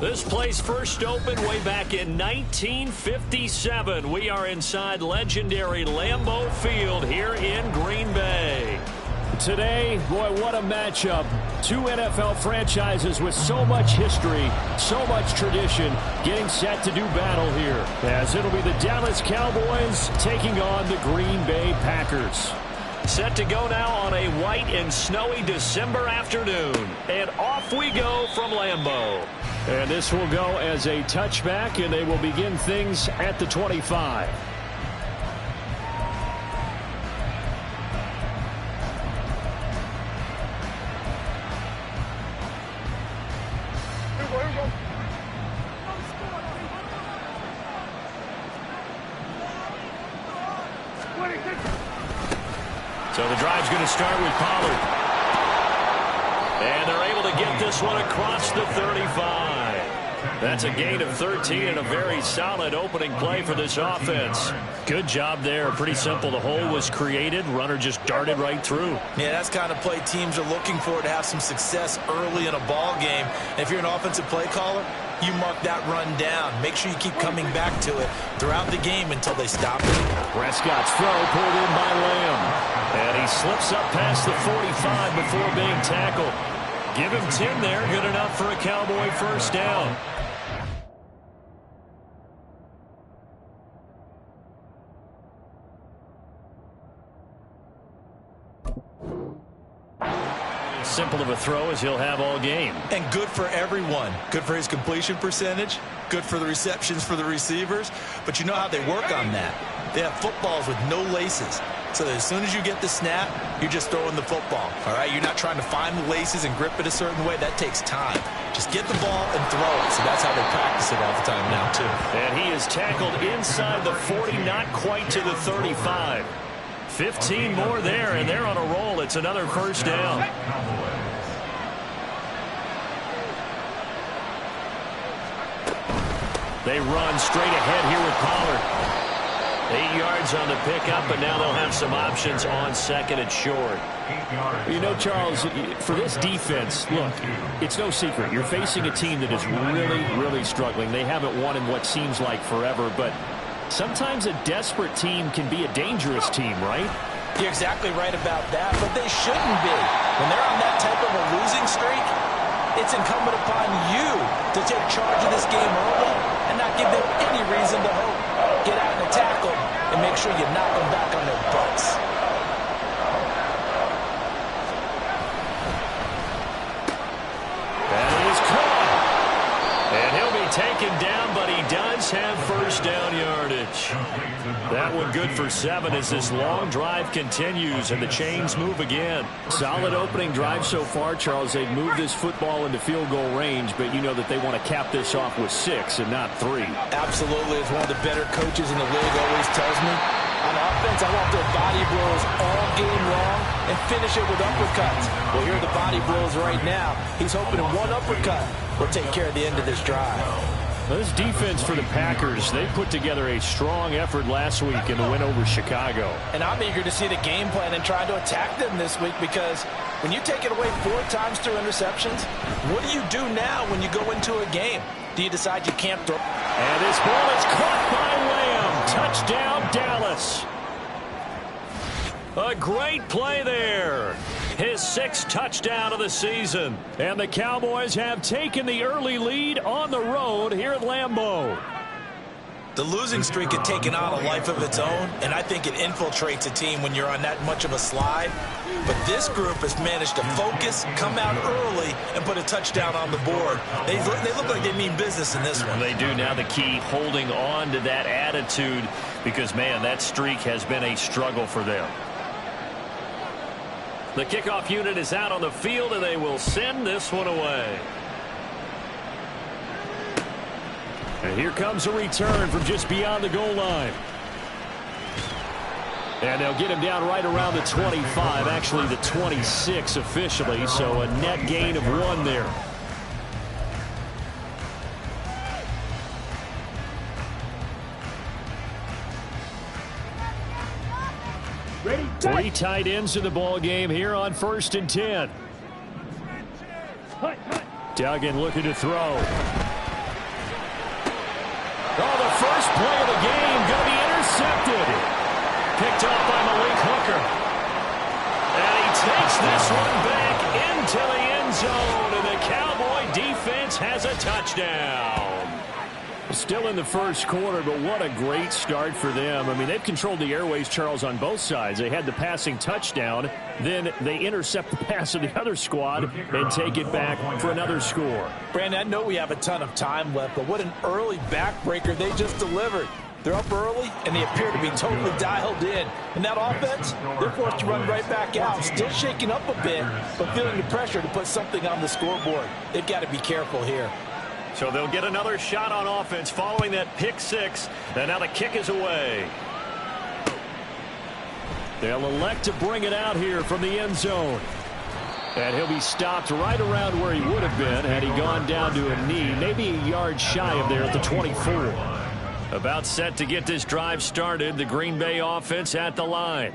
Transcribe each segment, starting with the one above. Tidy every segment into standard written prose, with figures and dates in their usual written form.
This place first opened way back in 1957. We are inside legendary Lambeau Field here in Green Bay. Today, boy, what a matchup. Two NFL franchises with so much history, so much tradition, getting set to do battle here, as it'll be the Dallas Cowboys taking on the Green Bay Packers. Set to go now on a white and snowy December afternoon. And off we go from Lambeau. And this will go as a touchback, and they will begin things at the 25. So the drive's going to start with Pollard. And they're able to get this one across the 35. That's a gain of 13 and a very solid opening play for this offense. Good job there. Pretty simple. The hole was created. Runner just darted right through. Yeah, that's the kind of play teams are looking for to have some success early in a ball game. And if you're an offensive play caller, you mark that run down. Make sure you keep coming back to it throughout the game until they stop it. Prescott's throw pulled in by Lamb. And he slips up past the 45 before being tackled. Give him 10 there. Good enough for a Cowboy first down. Simple of a throw as he'll have all game. And good for everyone. Good for his completion percentage. Good for the receptions for the receivers. But you know how they work on that. They have footballs with no laces. So that as soon as you get the snap, you're just throwing the football. All right, you're not trying to find the laces and grip it a certain way. That takes time. Just get the ball and throw it. So that's how they practice it all the time now, too. And he is tackled inside the 40, not quite to the 35. 15 more there, and they're on a roll. It's another first down. They run straight ahead here with Pollard. 8 yards on the pickup, but now they'll have some options on second and short. You know, Charles, for this defense, look, it's no secret. You're facing a team that is really, really struggling. They haven't won in what seems like forever, but sometimes a desperate team can be a dangerous team, right? You're exactly right about that, but they shouldn't be. When they're on that type of a losing streak, it's incumbent upon you to take charge of this game early and not give them any reason to hope. Get out in the tackle and make sure you knock them back on their butts. That is caught. And he'll be taken down, but he does have first down yardage. That one good for 7 as this long drive continues and the chains move again. Solid opening drive so far, Charles. They've moved this football into field goal range, but you know that they want to cap this off with 6 and not 3. Absolutely. As one of the better coaches in the league always tells me, on offense, I want their body blows all game long and finish it with uppercuts. Well, here are the body blows right now. He's hoping in one uppercut will take care of the end of this drive. Well, this defense for the Packers, they put together a strong effort last week in the win over Chicago. And I'm eager to see the game plan and try to attack them this week, because when you take it away 4 times through interceptions, what do you do now when you go into a game? Do you decide you can't throw? And this ball is caught by Lamb. Touchdown, Dallas. A great play there. His 6th touchdown of the season. And the Cowboys have taken the early lead on the road here at Lambeau. The losing streak had taken on a life of its own, and I think it infiltrates a team when you're on that much of a slide. But this group has managed to focus, come out early, and put a touchdown on the board. They look like they mean business in this one. They do. Now the key, holding on to that attitude, because, man, that streak has been a struggle for them. The kickoff unit is out on the field, and they will send this one away. And here comes a return from just beyond the goal line. And they'll get him down right around the 25, actually the 26 officially, so a net gain of 1 there. 3 tight ends in the ball game here on 1st and 10. Duggan looking to throw. Oh, the first play of the game going to be intercepted. Picked off by Malik Hooker. And he takes this one back into the end zone, and the Cowboy defense has a touchdown. Still in the first quarter, but what a great start for them. I mean, they've controlled the airways, Charles, on both sides. They had the passing touchdown, then they intercept the pass of the other squad and take it back for another score. Brandon, I know we have a ton of time left, but what an early backbreaker they just delivered. They're up early, and they appear to be totally dialed in. And that offense, they're forced to run right back out, still shaking up a bit, but feeling the pressure to put something on the scoreboard. They've got to be careful here. So they'll get another shot on offense following that pick six. And now the kick is away. They'll elect to bring it out here from the end zone. And he'll be stopped right around where he would have been had he gone down to a knee, maybe a yard shy of there at the 24. About set to get this drive started, the Green Bay offense at the line.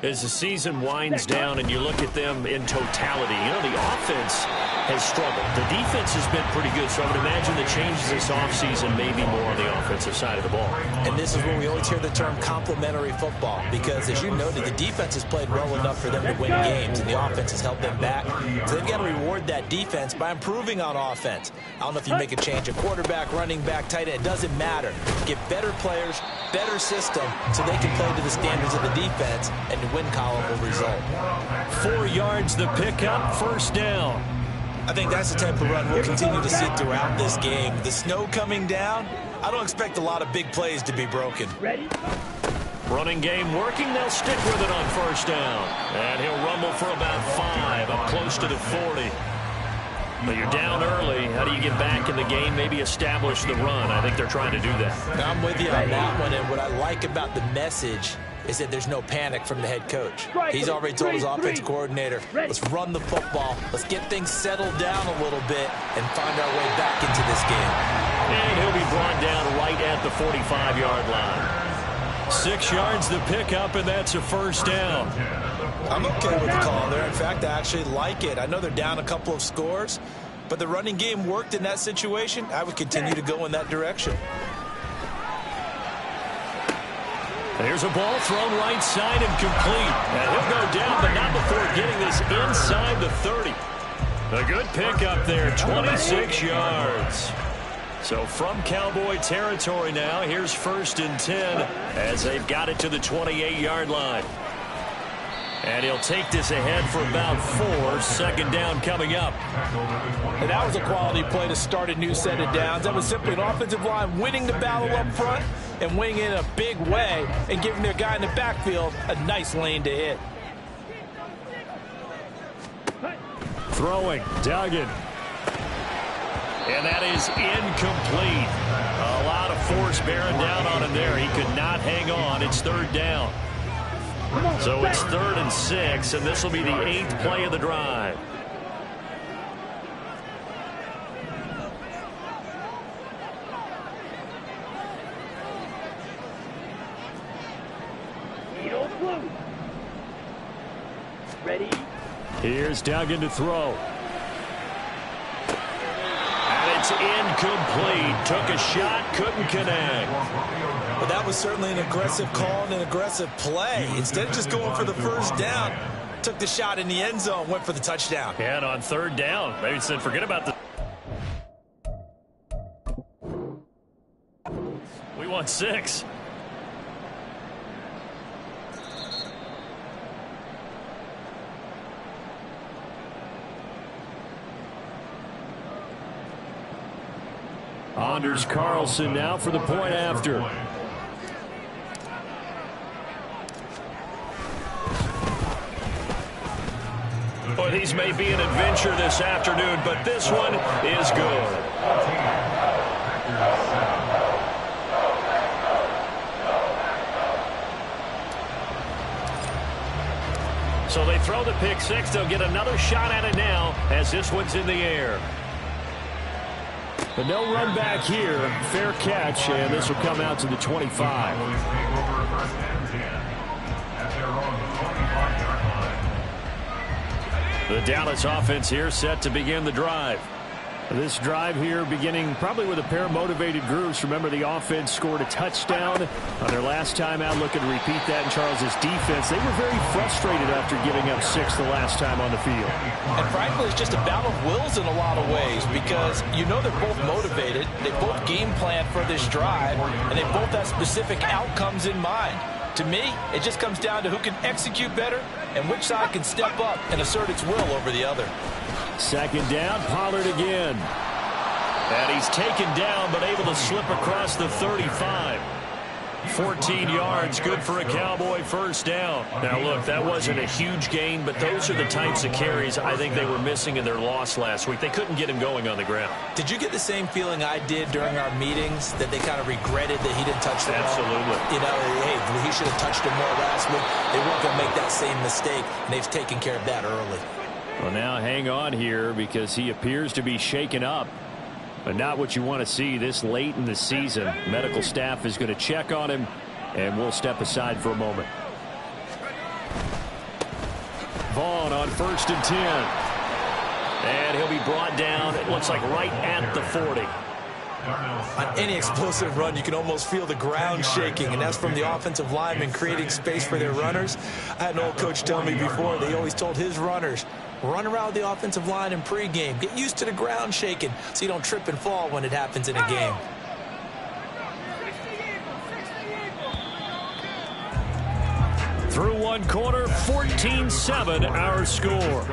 As the season winds down and you look at them in totality, you know, the offense has struggled. The defense has been pretty good, so I would imagine the changes this offseason may be more on the offensive side of the ball. And this is where we always hear the term complementary football, because as you noted, the defense has played well enough for them to win games, and the offense has held them back. So they've got to reward that defense by improving on offense. I don't know if you make a change, a quarterback, running back, tight end, it doesn't matter. Get better players, better system, so they can play to the standards of the defense, and the win column will result. 4 yards the pickup, first down. I think that's the type of run we'll continue to see throughout this game. The snow coming down, I don't expect a lot of big plays to be broken. Running game working, they'll stick with it on first down. And he'll rumble for about 5, up close to the 40. But you're down early. How do you get back in the game, maybe establish the run? I think they're trying to do that. I'm with you on that one, and what I like about the message is that there's no panic from the head coach. He's already told his offensive coordinator, let's run the football, let's get things settled down a little bit and find our way back into this game. And he'll be brought down right at the 45-yard line. 6 yards the pickup, and that's a first down. I'm okay with the call there. In fact, I actually like it. I know they're down a couple of scores, but the running game worked in that situation. I would continue to go in that direction. There's a ball thrown right side and complete. And he'll go down, but not before getting this inside the 30. A good pickup there, 26 yards. So from Cowboy territory now, here's 1st and 10 as they've got it to the 28-yard line. And he'll take this ahead for about 4. Second down coming up. And that was a quality play to start a new set of downs. That was simply an offensive line winning the battle up front and winning in a big way and giving their guy in the backfield a nice lane to hit. Throwing, Duggan. And that is incomplete. A lot of force bearing down on him there. He could not hang on. It's 3rd down. So it's 3rd and 6, and this will be the 8th play of the drive. Ready? Here's Duggan to throw. And it's incomplete. Took a shot, couldn't connect. But that was certainly an aggressive call and an aggressive play. Instead of just going for the first down, took the shot in the end zone, went for the touchdown. And on 3rd down, maybe said forget about the... We want 6. Anders Carlson now for the point after. Well, these may be an adventure this afternoon, but this one is good. So they throw the pick 6. They'll get another shot at it now as this one's in the air. But no run back here. Fair catch, and this will come out to the 25. The Dallas offense here set to begin the drive. This drive here beginning probably with a pair of motivated groups. Remember, the offense scored a touchdown on their last time out. Looking to repeat that in Charles's defense. They were very frustrated after giving up 6 the last time on the field. And frankly, it's just a battle of wills in a lot of ways because you know they're both motivated. They both game plan for this drive, and they both have specific outcomes in mind. To me, it just comes down to who can execute better and which side can step up and assert its will over the other. Second down, Pollard again. And he's taken down but able to slip across the 35. 14 yards, good for a Cowboy first down. Now, look, that wasn't a huge gain, but those are the types of carries I think they were missing in their loss last week. They couldn't get him going on the ground. Did you get the same feeling I did during our meetings, that they kind of regretted that he didn't touch the ball? Absolutely. You know, hey, he should have touched him more last week. They weren't going to make that same mistake, and they've taken care of that early. Well, now hang on here because he appears to be shaken up. But not what you want to see this late in the season. Medical staff is going to check on him, and we'll step aside for a moment. Vaughn on 1st and 10. And he'll be brought down, it looks like right at the 40. On any explosive run, you can almost feel the ground shaking, and that's from the offensive linemen creating space for their runners. I had an old coach tell me before, they always told his runners, run around the offensive line in pregame. Get used to the ground shaking so you don't trip and fall when it happens in a game. Through one quarter, 14-7 our score.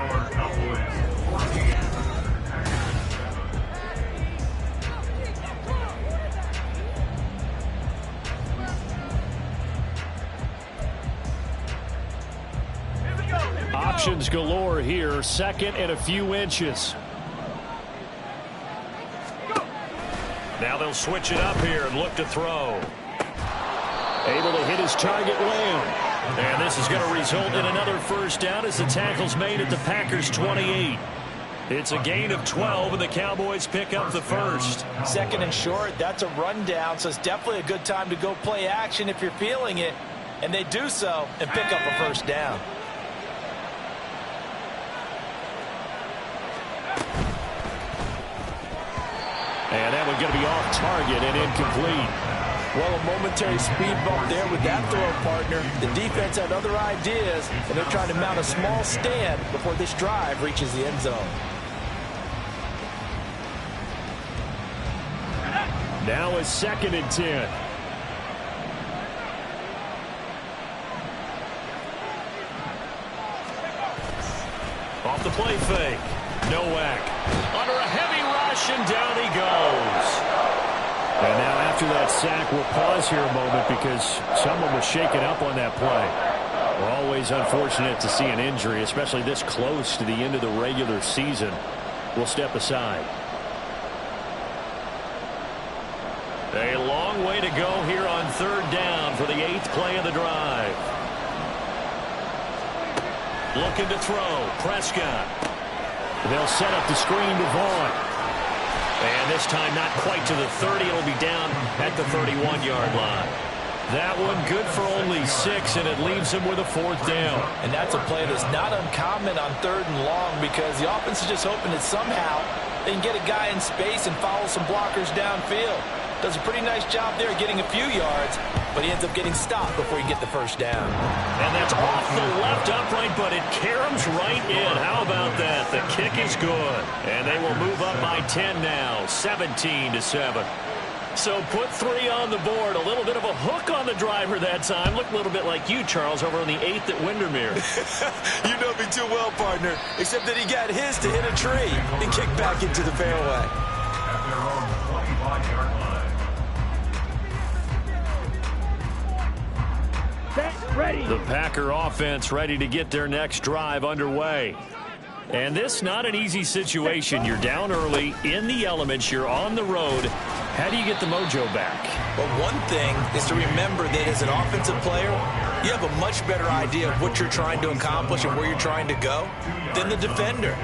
Options galore here. Second and a few inches. Now they'll switch it up here and look to throw. Able to hit his target, Lamb. And this is going to result in another first down as the tackle's made at the Packers' 28. It's a gain of 12, and the Cowboys pick up the first. Second and short, that's a rundown, so it's definitely a good time to go play action if you're feeling it. And they do so and pick up a first down. And that one's going to be off target and incomplete. Well, a momentary speed bump there with that throw, partner. The defense had other ideas, and they're trying to mount a small stand before this drive reaches the end zone. Now a 2nd and 10. Off the play fake. Nowak under a heavy rush, and down he goes. And now after that sack, we'll pause here a moment because someone was shaken up on that play. We're always unfortunate to see an injury, especially this close to the end of the regular season. We'll step aside. A long way to go here on 3rd down for the 8th play of the drive. Looking to throw. Prescott. They'll set up the screen to Vaughn. And this time not quite to the 30. It'll be down at the 31-yard line. That one good for only 6, and it leaves him with a 4th down. And that's a play that's not uncommon on 3rd and long because the offense is just hoping that somehow they can get a guy in space and follow some blockers downfield. Does a pretty nice job there getting a few yards, but he ends up getting stopped before he can get the first down. And that's off the left upright, but it caroms right in. How about that? The kick is good. And they will move up by 10 now, 17-7. So put 3 on the board. A little bit of a hook on the driver that time. Looked a little bit like you, Charles, over on the 8th at Windermere. You know me too well, partner, except that he got his to hit a tree and kick back into the fairway. Ready. The Packer offense ready to get their next drive underway. And this not an easy situation. You're down early, in the elements, you're on the road. How do you get the mojo back? Well, one thing is to remember that as an offensive player, you have a much better idea of what you're trying to accomplish and where you're trying to go than the defender.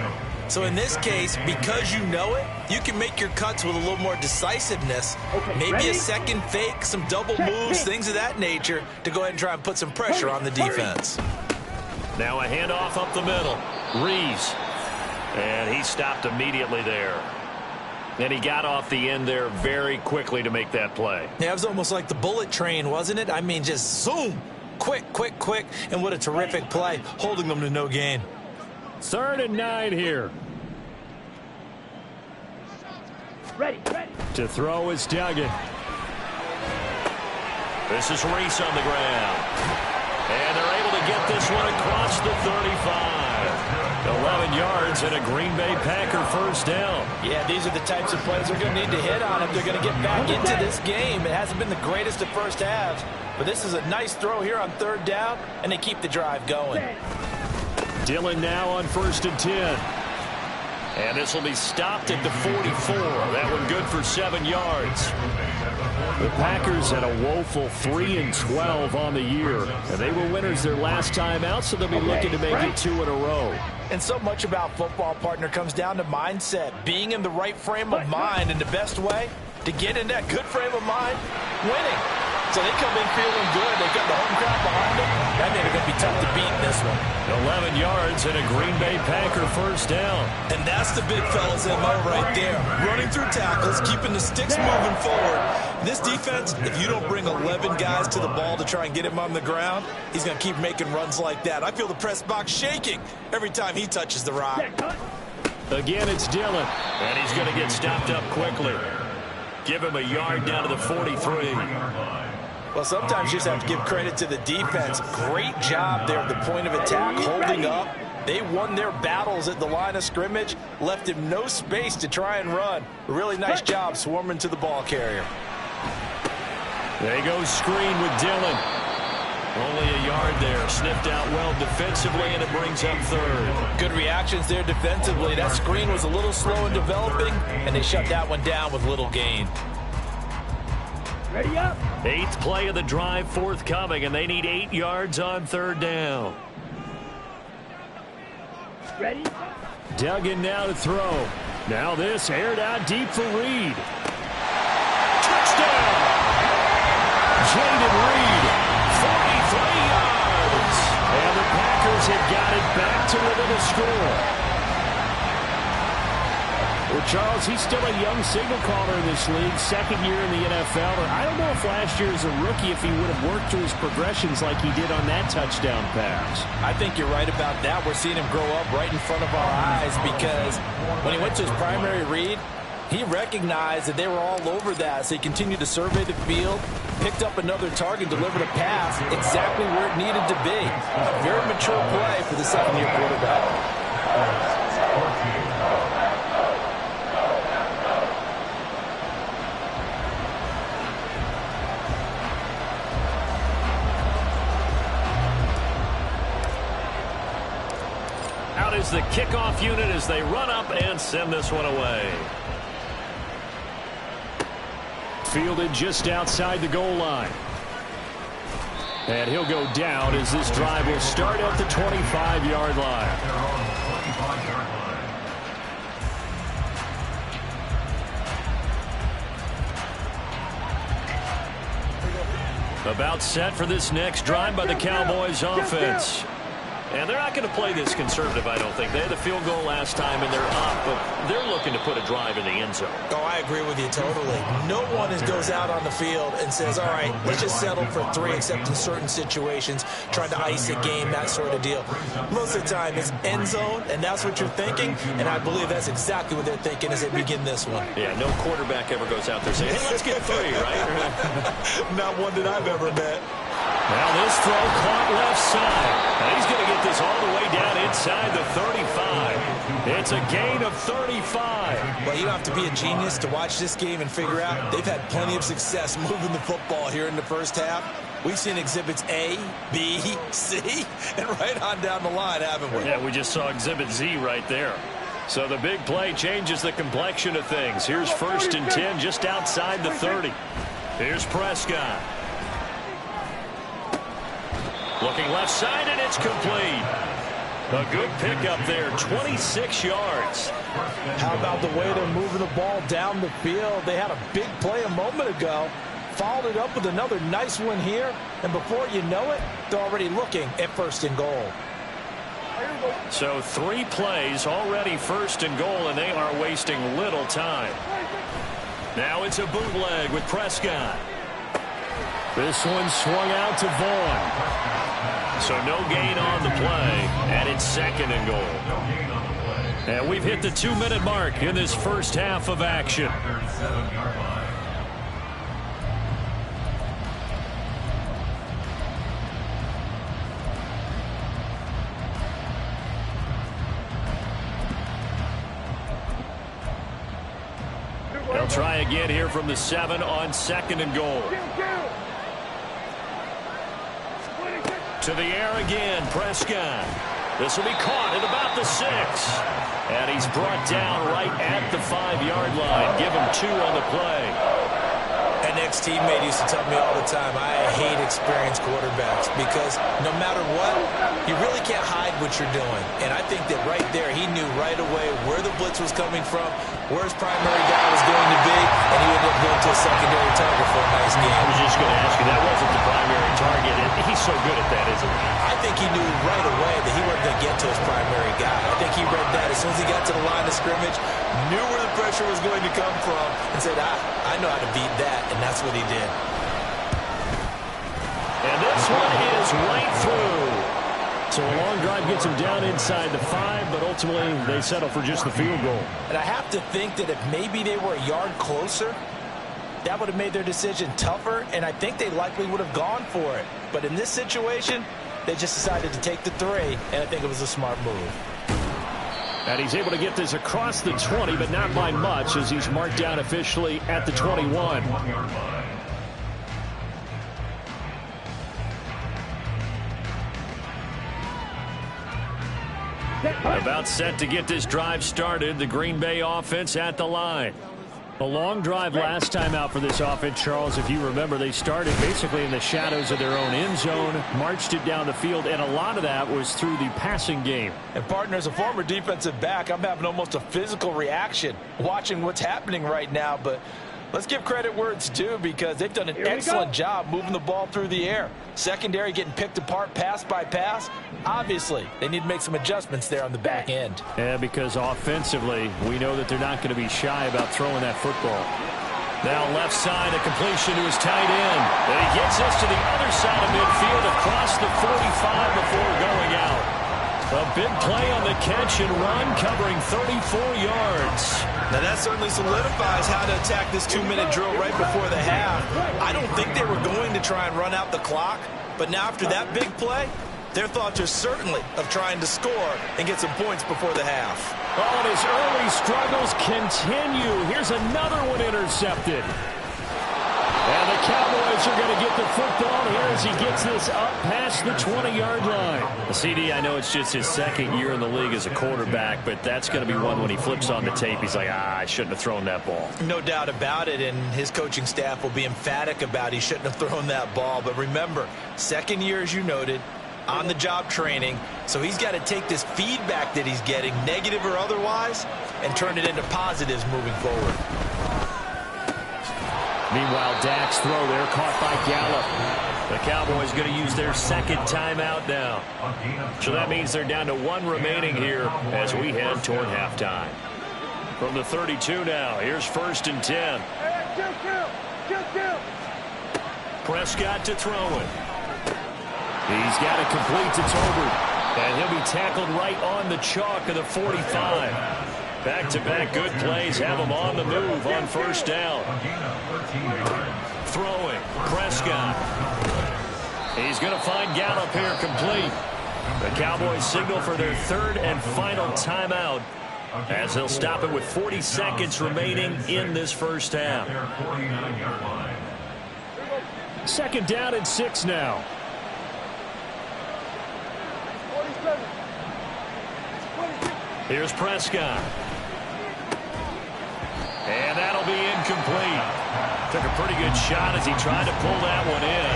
So in this case, because you know it, you can make your cuts with a little more decisiveness. Maybe a second fake, some double moves, things of that nature to go ahead and try and put some pressure on the defense. Now a handoff up the middle. Reeves. And he stopped immediately there. And he got off the end there very quickly to make that play. Yeah, it was almost like the bullet train, wasn't it? I mean, just zoom. Quick, quick, quick. And what a terrific play, holding them to no gain. 3rd and 9 here. Ready. To throw is Duggan. This is Reese on the ground. And they're able to get this one across the 35. 11 yards and a Green Bay Packer first down. Yeah, these are the types of plays they're going to need to hit on if they're going to get back into this game. It hasn't been the greatest of first halves, but this is a nice throw here on 3rd down, and they keep the drive going. Dillon now on 1st and 10. And this will be stopped at the 44. That one good for 7 yards. The Packers had a woeful 3-12 on the year, and they were winners their last time out, so they'll be looking to make it 2 in a row. And so much about football, partner, comes down to mindset, being in the right frame of mind, and the best way to get in that good frame of mind, winning. So they come in feeling good. They got the home crowd behind them. That made it going to be tough to beat in this one. 11 yards and a Green Bay Packer first down. And that's the big fella's MO right there. Running through tackles, keeping the sticks moving forward. This defense, if you don't bring 11 guys to the ball to try and get him on the ground, he's going to keep making runs like that. I feel the press box shaking every time he touches the rock. Again, it's Dillon. And he's going to get stopped up quickly. Give him a yard down to the 43. Well, sometimes you just have to give credit to the defense. Great job there at the point of attack, holding up. They won their battles at the line of scrimmage, left him no space to try and run. A really nice job swarming to the ball carrier. They go screen with Dillon. Only a yard there. Sniffed out well defensively, and it brings up 3rd. Good reactions there defensively. That screen was a little slow in developing, and they shut that one down with little gain. Ready up. 8th play of the drive forthcoming, and they need 8 yards on 3rd down. Ready. Duggan now to throw. Now this aired out deep for Reed. Touchdown! Jaden Reed, 43 yards. And the Packers have got it back to within a score. Well, Charles, he's still a young signal caller in this league, 2nd year in the NFL. But I don't know if last year as a rookie, if he would have worked through his progressions like he did on that touchdown pass. I think you're right about that. We're seeing him grow up right in front of our eyes because when he went to his primary read, he recognized that they were all over that, so he continued to survey the field, picked up another target, delivered a pass exactly where it needed to be. A very mature play for the 2nd-year quarterback. Out is the kickoff unit as they run up and send this one away. Fielded just outside the goal line. And he'll go down as this drive will start at the 25-yard line. About set for this next drive by the Cowboys offense. And they're not going to play this conservative, I don't think. They had the field goal last time, and they're up, but they're looking to put a drive in the end zone. Oh, I agree with you totally. No one goes out on the field and says, all right, let's just settle for 3, except in certain situations, trying to ice a game, that sort of deal. Most of the time, it's end zone, and that's what you're thinking, and I believe that's exactly what they're thinking as they begin this one. Yeah, no quarterback ever goes out there saying, hey, let's get 3, right? Not one that I've ever met. Now this throw caught left side. And he's going to get this all the way down inside the 35. It's a gain of 35. Well, you don't have to be a genius to watch this game and figure out they've had plenty of success moving the football here in the first half. We've seen exhibits A, B, C, and right on down the line, haven't we? Yeah, we just saw exhibit Z right there. So the big play changes the complexion of things. Here's 1st and 10 just outside the 30. Here's Prescott. Looking left side, and it's complete. A good pickup there, 26 yards. How about the way they're moving the ball down the field? They had a big play a moment ago, followed it up with another nice one here, and before you know it, they're already looking at 1st and goal. So 3 plays already 1st and goal, and they are wasting little time. Now it's a bootleg with Prescott. This one swung out to Vaughn. So no gain on the play, and it's 2nd and goal. And we've hit the 2-minute mark in this first half of action. They'll try again here from the 7 on 2nd and goal. To the air again, Prescott. This will be caught at about the 6. And he's brought down right at the 5-yard line. Give him 2 on the play. An ex-teammate used to tell me all the time, I hate experienced quarterbacks because no matter what, you really can't hide what you're doing. And I think that right there, he knew right away where the blitz was coming from, where his primary guy was going to be, and he ended up going to a secondary target for a nice game. I was just going to ask you, that wasn't the primary target, and he's so good at that, isn't he? I think he knew right away that he wasn't going to get to his primary guy. I think he read that as soon as he got to the line of scrimmage, knew where the pressure was going to come from, and said, I know how to beat that, and that's what he did. And this one is right through. So a long drive gets him down inside the 5, but ultimately they settle for just the field goal. And I have to think that if maybe they were a yard closer, that would have made their decision tougher, and I think they likely would have gone for it. But in this situation, they just decided to take the 3, and I think it was a smart move. And he's able to get this across the 20, but not by much, as he's marked down officially at the 21. About set to get this drive started. The Green Bay offense at the line. A long drive last time out for this offense, Charles. If you remember, they started basically in the shadows of their own end zone, marched it down the field, and a lot of that was through the passing game. And, partner, as a former defensive back, I'm having almost a physical reaction watching what's happening right now. But let's give credit where it's due because they've done an excellent job moving the ball through the air. Secondary getting picked apart pass by pass. Obviously, they need to make some adjustments there on the back end. Yeah, because offensively, we know that they're not going to be shy about throwing that football. Now left side, a completion to his tight end. And he gets us to the other side of midfield across the 45 before going out. A big play on the catch and run, covering 34 yards. Now that certainly solidifies how to attack this 2-minute drill right before the half. I don't think they were going to try and run out the clock, but now after that big play, their thoughts are certainly of trying to score and get some points before the half. Oh, and his early struggles continue. Here's another one intercepted. And the Cowboys are going to get the football here as he gets this up past the 20-yard line. The CD, I know it's just his 2nd year in the league as a quarterback, but that's going to be one when he flips on the tape, he's like, I shouldn't have thrown that ball. No doubt about it, and his coaching staff will be emphatic about he shouldn't have thrown that ball. But remember, 2nd year, as you noted, on-the-job training, so he's got to take this feedback that he's getting, negative or otherwise, and turn it into positives moving forward. Meanwhile, Dak's throw there caught by Gallup. The Cowboys going to use their 2nd timeout now. So that means they're down to 1 remaining here as we head toward halftime. From the 32 now, here's 1st and 10. Prescott to throw it. He's got it complete to Tolbert. And he'll be tackled right on the chalk of the 45. Back-to-back good plays have him on the move on 1st down. Throwing, Prescott. He's going to find Gallup here complete. The Cowboys signal for their 3rd and final timeout as they'll stop it with 40 seconds remaining in this first half. 2nd down and 6 now. Here's Prescott. And that'll be incomplete. Took a pretty good shot as he tried to pull that one in.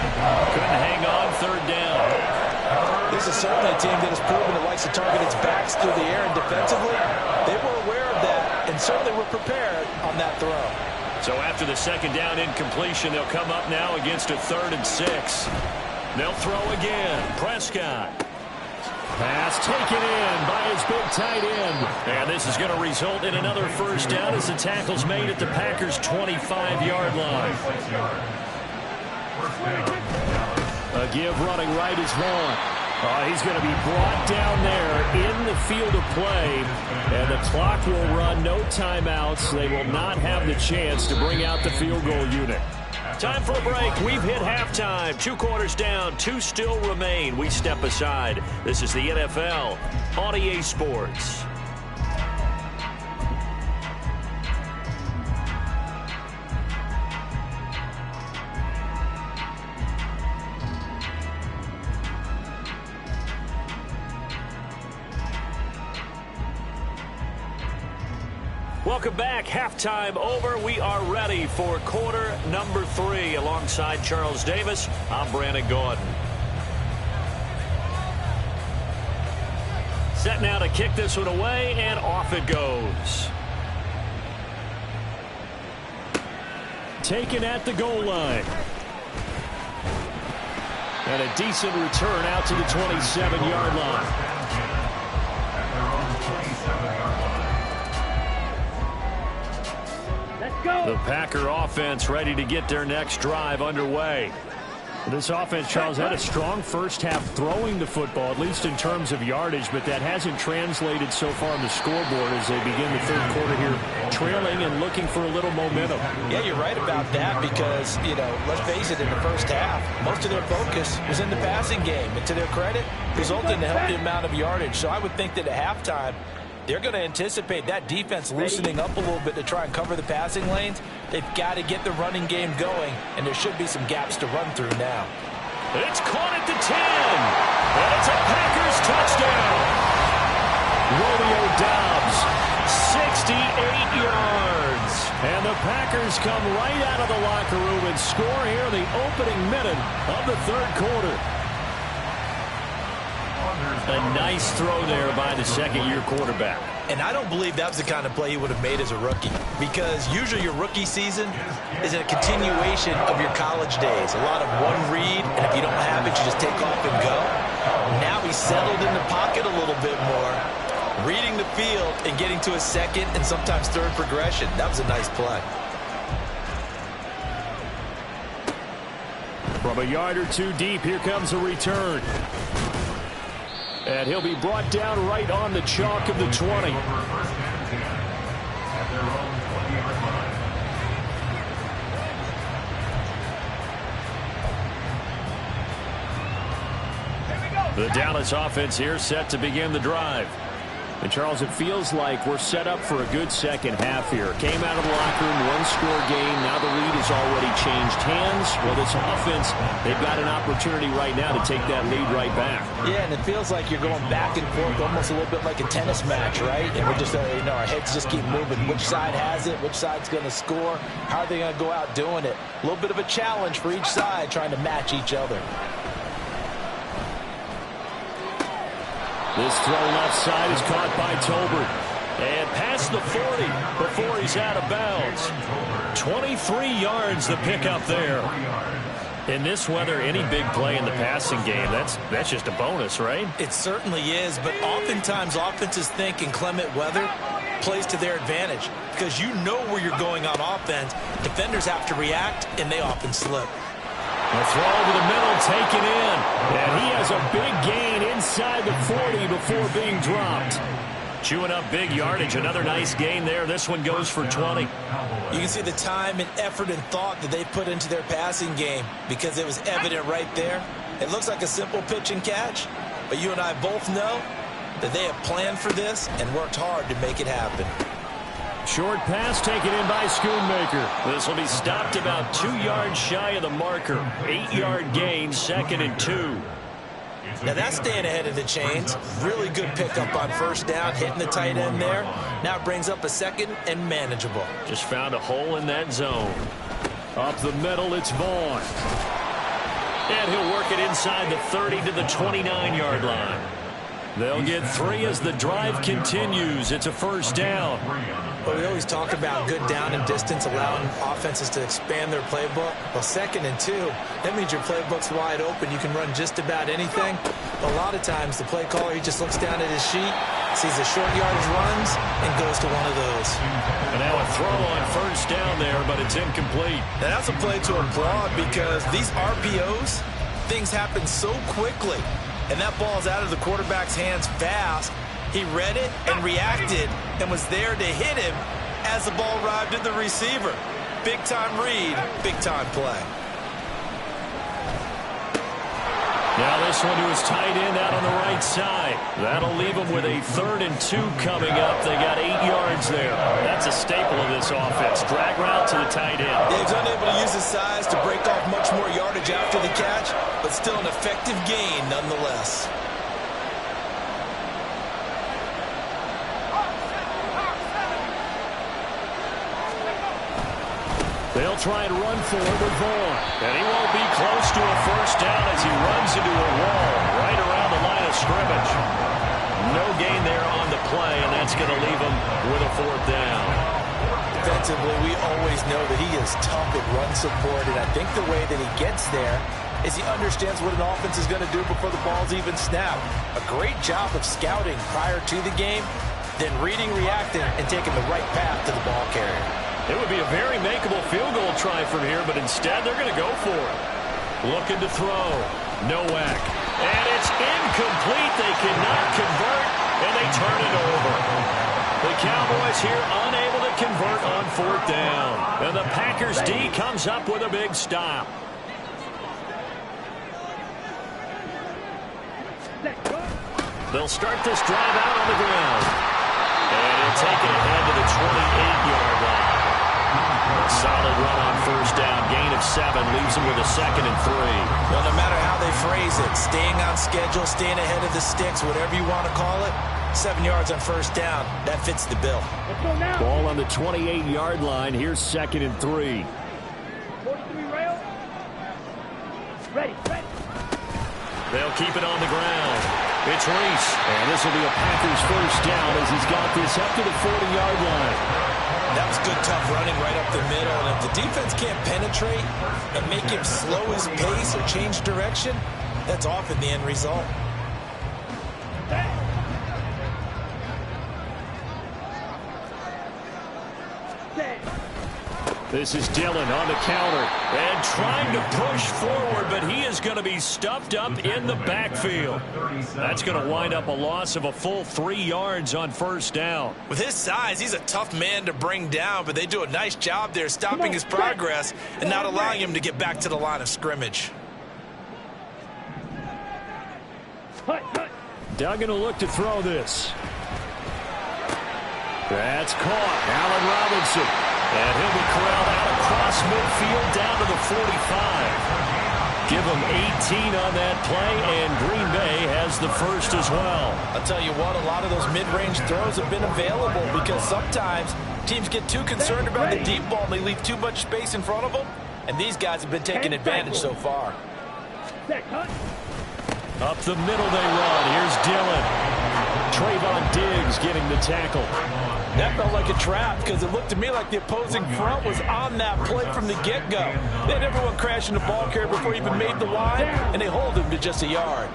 Couldn't hang on 3rd down. This is certainly a team that has proven it likes to target its backs through the air, and defensively, they were aware of that and certainly were prepared on that throw. So after the 2nd down incompletion, they'll come up now against a 3rd and 6. They'll throw again. Prescott. Pass taken in by his big tight end. And this is going to result in another first down as the tackle's made at the Packers' 25-yard line. A give running right is Vaughn. He's going to be brought down there in the field of play. And the clock will run, no timeouts. They will not have the chance to bring out the field goal unit. Time for a break. We've hit halftime. 2 quarters down, 2 still remain. We step aside. This is the NFL on EA Sports. Welcome back. Halftime over. We are ready for quarter number 3. Alongside Charles Davis, I'm Brandon Gordon. Set now to kick this one away, and off it goes. Taken at the goal line. And a decent return out to the 27-yard line. The Packer offense ready to get their next drive underway. This offense, Charles, had a strong first half throwing the football, at least in terms of yardage, but that hasn't translated so far on the scoreboard as they begin the third quarter here, trailing and looking for a little momentum. Yeah, you're right about that because, let's face it, in the first half, most of their focus was in the passing game. And to their credit, resulted in a healthy amount of yardage. So I would think that at halftime, they're going to anticipate that defense loosening up a little bit to try and cover the passing lanes. They've got to get the running game going, and there should be some gaps to run through now. It's caught at the 10, and it's a Packers touchdown. Romeo Doubs, 68 yards. And the Packers come right out of the locker room and score here in the opening minute of the third quarter. A nice throw there by the second-year quarterback. And I don't believe that was the kind of play he would have made as a rookie, because usually your rookie season is a continuation of your college days. A lot of one read, and if you don't have it, you just take off and go. Now he's settled in the pocket a little bit more, reading the field and getting to a second and sometimes third progression. That was a nice play. From a yard or two deep, here comes a return. And he'll be brought down right on the chalk of the 20. The Dallas offense here set to begin the drive. And, Charles, it feels like we're set up for a good second half here. Came out of the locker room, one-score game. Now the lead has already changed hands. Well, this offense, they've got an opportunity right now to take that lead right back. Yeah, and it feels like you're going back and forth almost a little bit like a tennis match, right? And we're just, our heads just keep moving. Which side has it? Which side's going to score? How are they going to go out doing it? A little bit of a challenge for each side trying to match each other. This throw left side is caught by Tolbert. And past the 40 before he's out of bounds. 23 yards the pickup there. In this weather, any big play in the passing game, that's just a bonus, right? It certainly is, but oftentimes offenses think inclement weather plays to their advantage because you know where you're going on offense. Defenders have to react, and they often slip. A throw over the middle taken in. And he has a big gain inside the 40 before being dropped. Chewing up big yardage. Another nice gain there. This one goes for 20. You can see the time and effort and thought that they put into their passing game because it was evident right there. It looks like a simple pitch and catch, but you and I both know that they have planned for this and worked hard to make it happen. Short pass taken in by Schoonmaker. This will be stopped about 2 yards shy of the marker. 8-yard gain, 2nd and 2. Now that's staying ahead of the chains. Really good pickup on first down, hitting the tight end there. Now it brings up a second and manageable. Just found a hole in that zone. Up the middle, it's Vaughn. And he'll work it inside the 30 to the 29-yard line. They'll get 3 as the drive continues. It's a first down. Well, we always talk about good down and distance, allowing offenses to expand their playbook. Well, 2nd and 2, that means your playbook's wide open. You can run just about anything. A lot of times the play caller, he just looks down at his sheet, sees the short yardage runs, and goes to one of those. And now a throw on first down there, but it's incomplete. And that's a play to applaud because these RPOs, things happen so quickly. And that ball's out of the quarterback's hands fast. He read it and reacted and was there to hit him as the ball arrived at the receiver. Big-time read, big-time play. Now this one to his tight end out on the right side. That'll leave him with a 3rd and 2 coming up. They got 8 yards there. That's a staple of this offense. Drag route to the tight end. Yeah, he's unable to use his size to break off much more yardage after the catch, but still an effective gain nonetheless. They'll try and run for it with Vaughn. And he won't be close to a first down as he runs into a wall right around the line of scrimmage. No gain there on the play, and that's going to leave him with a 4th down. Defensively, we always know that he is tough at run support, and I think the way that he gets there is he understands what an offense is going to do before the ball's even snapped. A great job of scouting prior to the game, then reading, reacting, and taking the right path to the ball carrier. It would be a very makeable field goal try from here, but instead they're going to go for it. Looking to throw. Nowak. And it's incomplete. They cannot convert, and they turn it over. The Cowboys here unable to convert on 4th down. And the Packers D comes up with a big stop. They'll start this drive out on the ground. And he'll take it ahead to the 28-yard line. A solid run on first down. Gain of 7 leaves him with a 2nd and 3. Well, no matter how they phrase it, staying on schedule, staying ahead of the sticks, whatever you want to call it, 7 yards on first down, that fits the bill. Ball on the 28-yard line. Here's 2nd and 3. 43 rail. Ready. They'll keep it on the ground. It's Reese. And this will be a Packers first down as he's got this up to the 40-yard line. That was good, tough running right up the middle. And if the defense can't penetrate and make him slow his pace or change direction, that's often the end result. This is Dillon on the counter and trying to push forward, but he is going to be stuffed up in the backfield. That's going to wind up a loss of a full 3 yards on first down. With his size, he's a tough man to bring down, but they do a nice job there stopping his progress and not allowing him to get back to the line of scrimmage. Duggan will look to throw this. That's caught. Allen Robinson. And he'll be corralled out across midfield down to the 45. Give him 18 on that play, and Green Bay has the first as well. I'll tell you what, a lot of those mid-range throws have been available because sometimes teams get too concerned about the deep ball and they leave too much space in front of them, and these guys have been taking advantage so far. Up the middle they run. Here's Dillon. Trayvon Diggs getting the tackle. That felt like a trap because it looked to me like the opposing front was on that play from the get-go. They had everyone crashing the ball carrier before he even made the line, and they hold him to just a yard.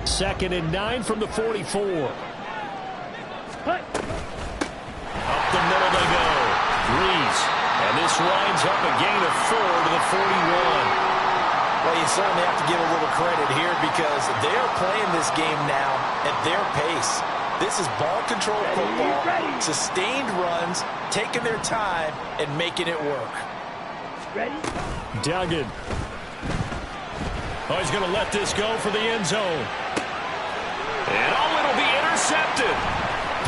2nd and 9 from the 44. Up the middle they go. Reese. And this winds up a gain of 4 to the 41. Well, you certainly have to give a little credit here because they are playing this game now at their pace. This is ball control football, sustained runs, taking their time, and making it work. Ready? Duggan. Oh, he's going to let this go for the end zone. And it'll be intercepted.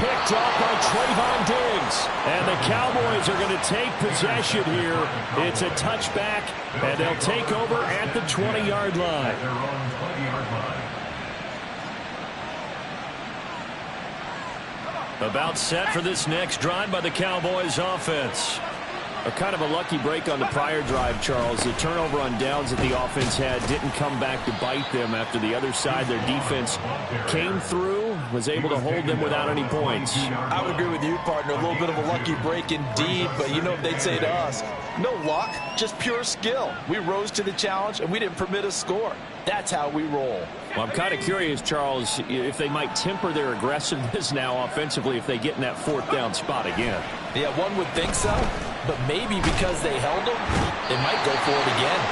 Picked up by Trayvon Diggs. And the Cowboys are going to take possession here. It's a touchback, and they'll take over at the 20-yard line. About set for this next drive by the Cowboys offense. A kind of a lucky break on the prior drive, Charles. The turnover on downs that the offense had didn't come back to bite them after the other side. Their defense came through, was able to hold them without any points. I would agree with you, partner. A little bit of a lucky break indeed, but you know what they'd say to us. No luck, just pure skill. We rose to the challenge, and we didn't permit a score. That's how we roll. Well, I'm kind of curious, Charles, if they might temper their aggressiveness now offensively if they get in that 4th down spot again. Yeah, one would think so, but maybe because they held them, they might go for it again.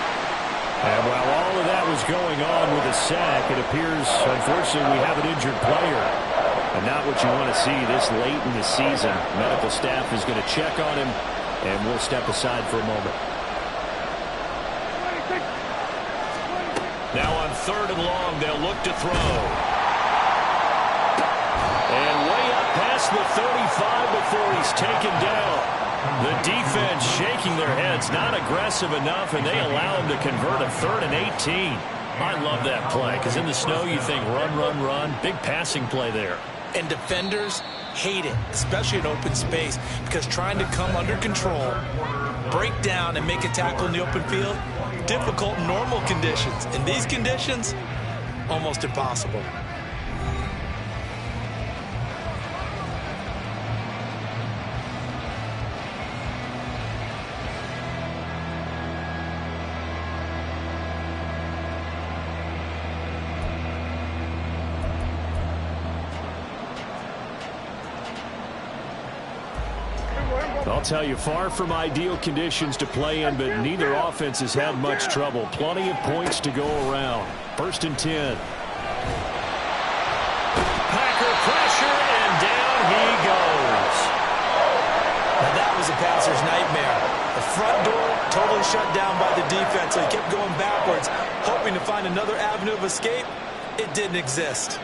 And while all of that was going on with a sack, it appears, unfortunately, we have an injured player. And not what you want to see this late in the season. Medical staff is going to check on him, and we'll step aside for a moment. Now on 3rd and long, they'll look to throw. And way up past the 35 before he's taken down. The defense shaking their heads, not aggressive enough, and they allow him to convert a 3rd and 18. I love that play, because in the snow you think run, run, run. Big passing play there. And defenders hate it, especially in open space, because trying to come under control, break down, and make a tackle in the open field, difficult in normal conditions. In these conditions, almost impossible. I'll tell you, far from ideal conditions to play in, but neither offense has had much trouble. Plenty of points to go around. 1st and 10. Packer pressure, and down he goes. Now that was a passer's nightmare. The front door totally shut down by the defense, so he kept going backwards, hoping to find another avenue of escape. It didn't exist.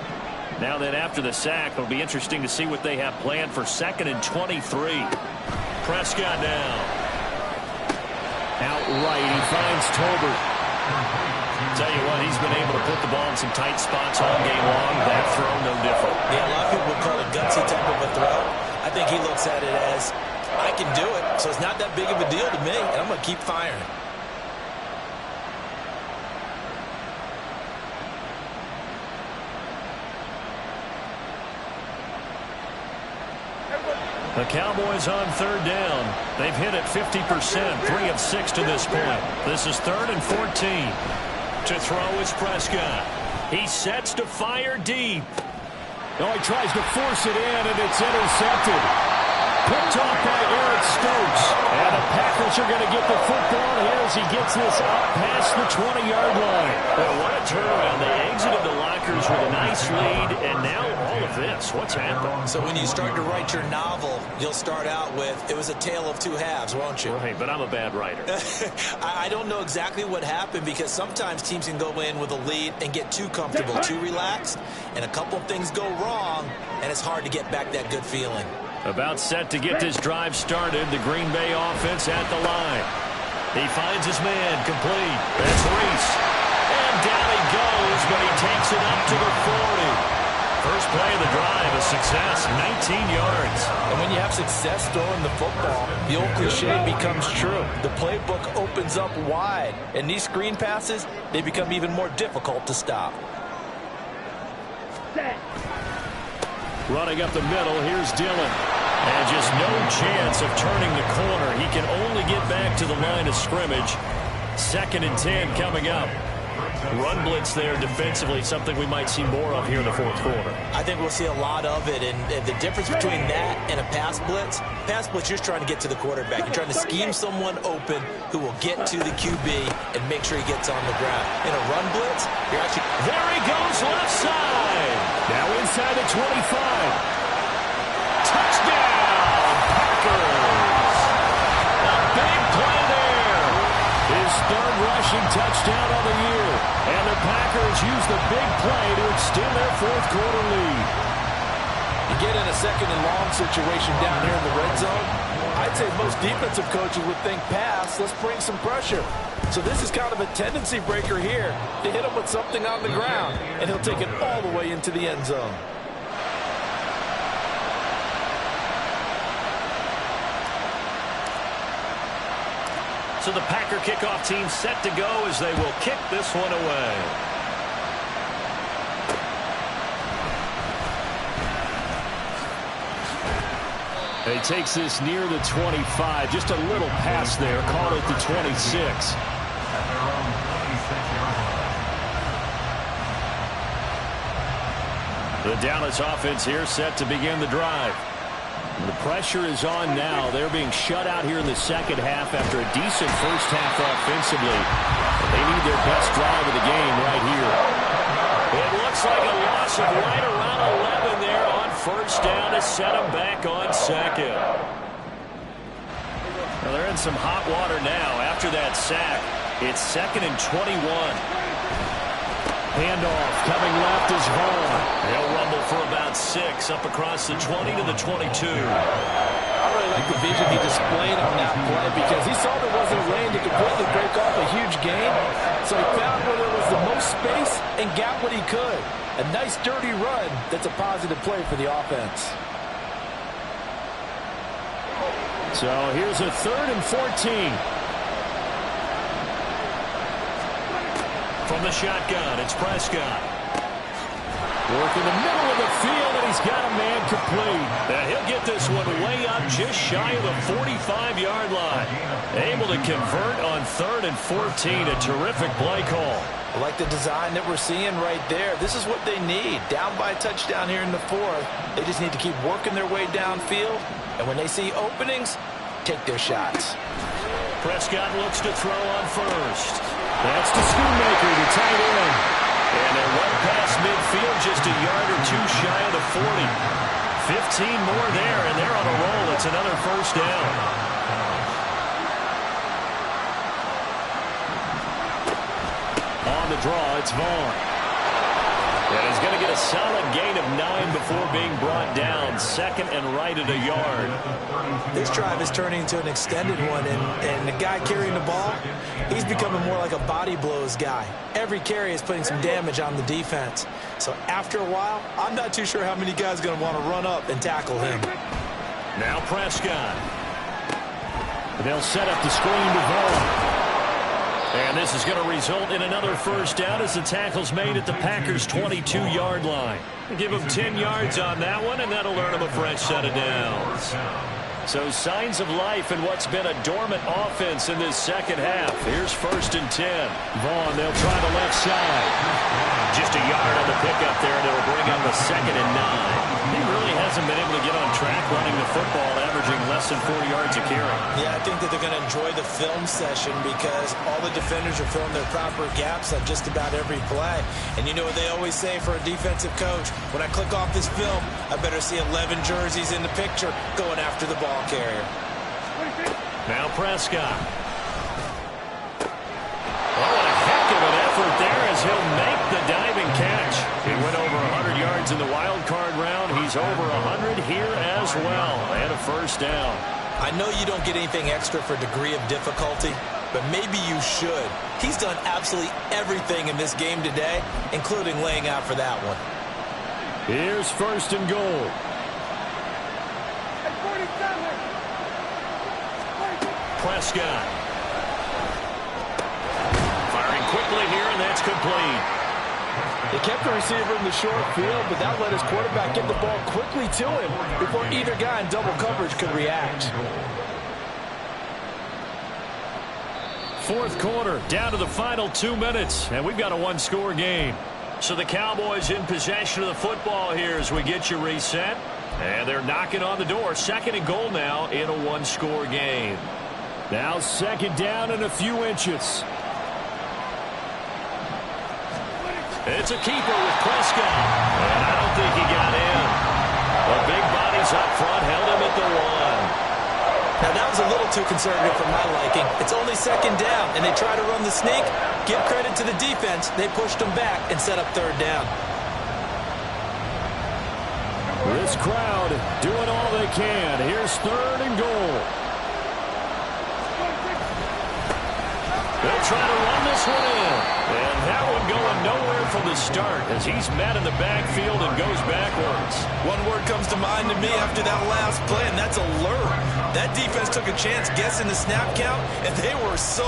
Now then, after the sack, it'll be interesting to see what they have planned for 2nd and 23. Prescott down. Out right, he finds Tolbert. Tell you what, he's been able to put the ball in some tight spots all game long. That throw, no different. Yeah, a lot of people would call it gutsy type of a throw. I think he looks at it as, I can do it, so it's not that big of a deal to me, and I'm going to keep firing. The Cowboys on 3rd down. They've hit it 50%, 3 of 6 to this point. This is 3rd and 14. To throw is Prescott. He sets to fire deep. Oh, he tries to force it in, and it's intercepted. Picked off by Eric Stokes. And the Packers are going to get the football here as he gets this up past the 20-yard line. Well, what a turnaround. They exited the lockers with a nice lead, and now all of this. What's happened? So when you start to write your novel, you'll start out with, it was a tale of 2 halves, won't you? Right, but I'm a bad writer. I don't know exactly what happened, because sometimes teams can go in with a lead and get too comfortable, too relaxed, and a couple of things go wrong, and it's hard to get back that good feeling. About set to get this drive started. The Green Bay offense at the line. He finds his man complete. That's Reese. And down he goes, but he takes it up to the 40. First play of the drive, a success, 19 yards. And when you have success throwing the football, the old cliche becomes true. The playbook opens up wide, and these screen passes, they become even more difficult to stop. Set. Running up the middle, here's Dillon. And just no chance of turning the corner. He can only get back to the line of scrimmage. 2nd and 10 coming up. Run blitz there defensively, something we might see more of here in the 4th quarter. I think we'll see a lot of it, and the difference between that and a pass blitz, you're trying to get to the quarterback. You're trying to scheme someone open who will get to the QB and make sure he gets on the ground. In a run blitz, you're actually... There he goes, left side. Now inside the 25. Touchdown, Packers. A big play there. His 3rd rushing touchdown on the year. And the Packers use the big play to extend their 4th quarter lead. You get in a 2nd and long situation down here in the red zone, I'd say most defensive coaches would think pass, let's bring some pressure. So this is kind of a tendency breaker here to hit him with something on the ground, and he'll take it all the way into the end zone. So the Packer kickoff team set to go as they will kick this one away. He takes this near the 25. Just a little pass there. Caught at the 26. The Dallas offense here set to begin the drive. The pressure is on now. They're being shut out here in the second half after a decent first half offensively. They need their best drive of the game right here. It looks like a loss of right around 11 there on first down to set them back on second. Well, they're in some hot water now after that sack. It's 2nd and 21. Handoff coming left is Vaughn. They'll rumble for about 6 up across the 20 to the 22. I really like the vision he displayed on that play because he saw there wasn't a lane to completely break off a huge gain. So he found where there was the most space and got what he could. A nice dirty run that's a positive play for the offense. So here's a 3rd and 14. From the shotgun, it's Prescott. Work in the middle of the field, and he's got a man complete. And he'll get this one way up just shy of the 45-yard line. Able to convert on 3rd and 14. A terrific play call. I like the design that we're seeing right there. This is what they need. Down by a touchdown here in the 4th. They just need to keep working their way downfield. And when they see openings, take their shots. Prescott looks to throw on first. That's to Schoonmaker, the tight end. And they're well past midfield, just a yard or 2 shy of the 40. 15 more there, and they're on a roll. It's another first down. On the draw, it's Vaughn. And he's going to get a solid gain of 9 before being brought down. 2nd and right at a yard. This drive is turning into an extended one, and the guy carrying the ball, he's becoming more like a body blows guy. Every carry is putting some damage on the defense. So after a while, I'm not too sure how many guys are going to want to run up and tackle him. Now Prescott. They'll set up the screen to Vaughn. And this is going to result in another first down as the tackle's made at the Packers' 22-yard line. Give them 10 yards on that one, and that'll earn them a fresh set of downs. So signs of life in what's been a dormant offense in this second half. Here's 1st and 10. Vaughn, they'll try the left side. Just a yard on the pickup there, and it'll bring up the 2nd and 9. He really hasn't been able to get on track running the football, averaging less than 4 yards a carry. Yeah, I think that they're going to enjoy the film session because all the defenders are filling their proper gaps on just about every play. And you know what they always say for a defensive coach? When I click off this film, I better see 11 jerseys in the picture going after the ball carrier. Now Prescott. Oh, a heck of an effort there as he'll make the diving catch. He went over 100 yards in the wild card round. He's over 100 here as well. And a first down. I know you don't get anything extra for degree of difficulty, but maybe you should. He's done absolutely everything in this game today, including laying out for that one. Here's 1st and goal. Prescott. Firing quickly here, and that's complete. They kept the receiver in the short field, but that let his quarterback get the ball quickly to him before either guy in double coverage could react. 4th quarter, down to the final 2 minutes, and we've got a 1-score game. So the Cowboys in possession of the football here as we get you reset. And they're knocking on the door. 2nd and goal now in a 1-score game. Now 2nd down and a few inches. It's a keeper with Prescott. And I don't think he got in. The big bodies up front held him at the 1. Now, that was a little too conservative for my liking. It's only 2nd down, and they try to run the sneak. Give credit to the defense. They pushed them back and set up 3rd down. This crowd doing all they can. Here's 3rd and goal. They'll try to run this one in. And that one going nowhere from the start as he's met in the backfield and goes backwards. One word comes to mind to me after that last play, and that's alert. That defense took a chance guessing the snap count, and they were so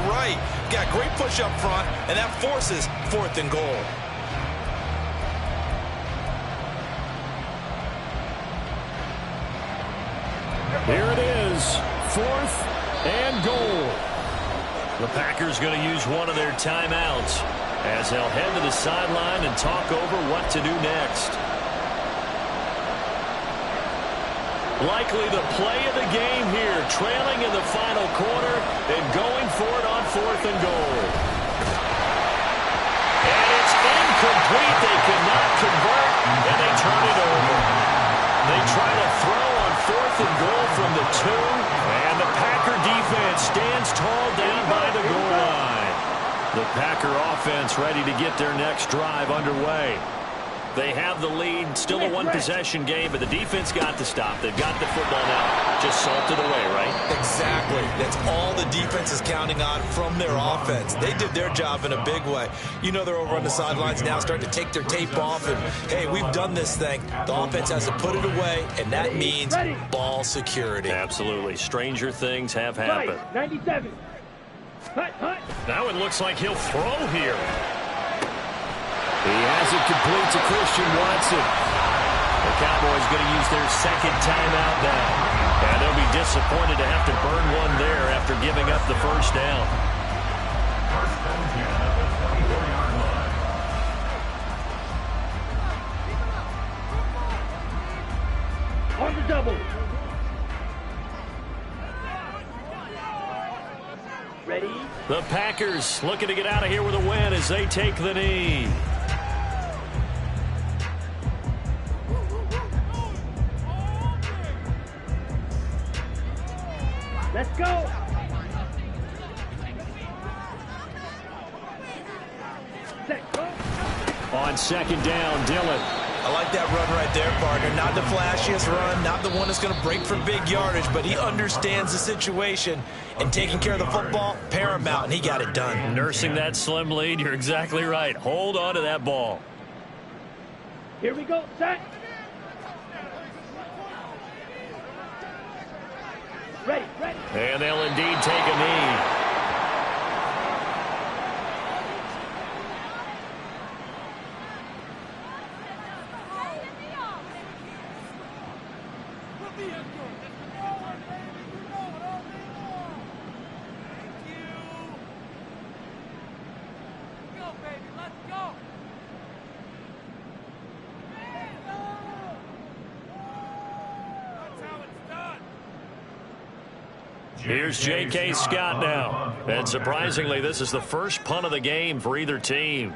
right. Got great push up front, and that forces 4th and goal. Here it is, 4th and goal. The Packers going to use one of their timeouts as they'll head to the sideline and talk over what to do next. Likely the play of the game here, trailing in the final quarter and going for it on 4th and goal. And it's incomplete. They cannot convert, and they turn it over. They try to throw on 4th and goal from the 2, and the Packer defense stands tall down by the goal line. The Packer offense ready to get their next drive underway. They have the lead, still a one-possession game, but the defense got to stop. They've got the football now, just salted away, right? Exactly. That's all the defense is counting on from their offense. They did their job in a big way. You know they're over on the sidelines now starting to take their tape off, and, hey, we've done this thing. The offense has to put it away, and that means ball security. Absolutely. Stranger things have happened. 97. Hut. Now it looks like he'll throw here. He has it complete to Christian Watson. The Cowboys going to use their second timeout now. And they'll be disappointed to have to burn one there after giving up the first down. On the double. Ready? The Packers looking to get out of here with a win as they take the knee. Let's go. Set, go. On second down, Dillon. I like that run right there, partner. Not the flashiest run, not the one that's going to break for big yardage, but he understands the situation, and taking care of the football, paramount, and he got it done. Nursing that slim lead, you're exactly right. Hold on to that ball. Here we go. Set. Ready. And they'll indeed take a knee. Here's J.K. Scott now. And surprisingly, this is the first punt of the game for either team.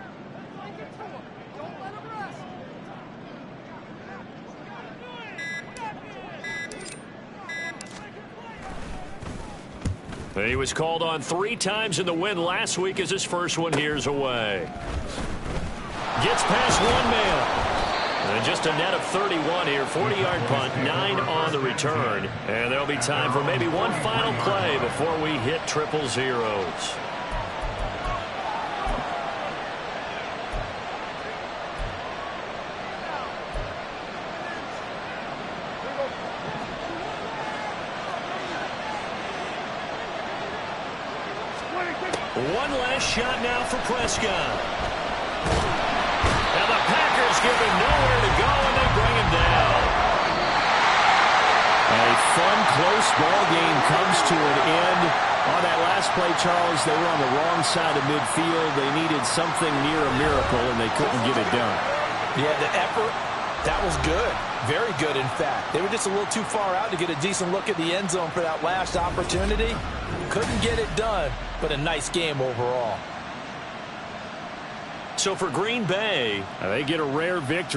He was called on 3 times in the win last week as his first one here's away. Gets past one man. And just a net of 31 here, 40-yard punt, 9 on the return. And there'll be time for maybe one final play before we hit 000. One last shot now for Prescott. And the Packers give him nowhere to go, and they bring him down. A fun, close ball game comes to an end. On that last play, Charles, they were on the wrong side of midfield. They needed something near a miracle, and they couldn't get it done. Yeah, the effort, that was good. Very good, in fact. They were just a little too far out to get a decent look at the end zone for that last opportunity. Couldn't get it done, but a nice game overall. So for Green Bay, they get a rare victory.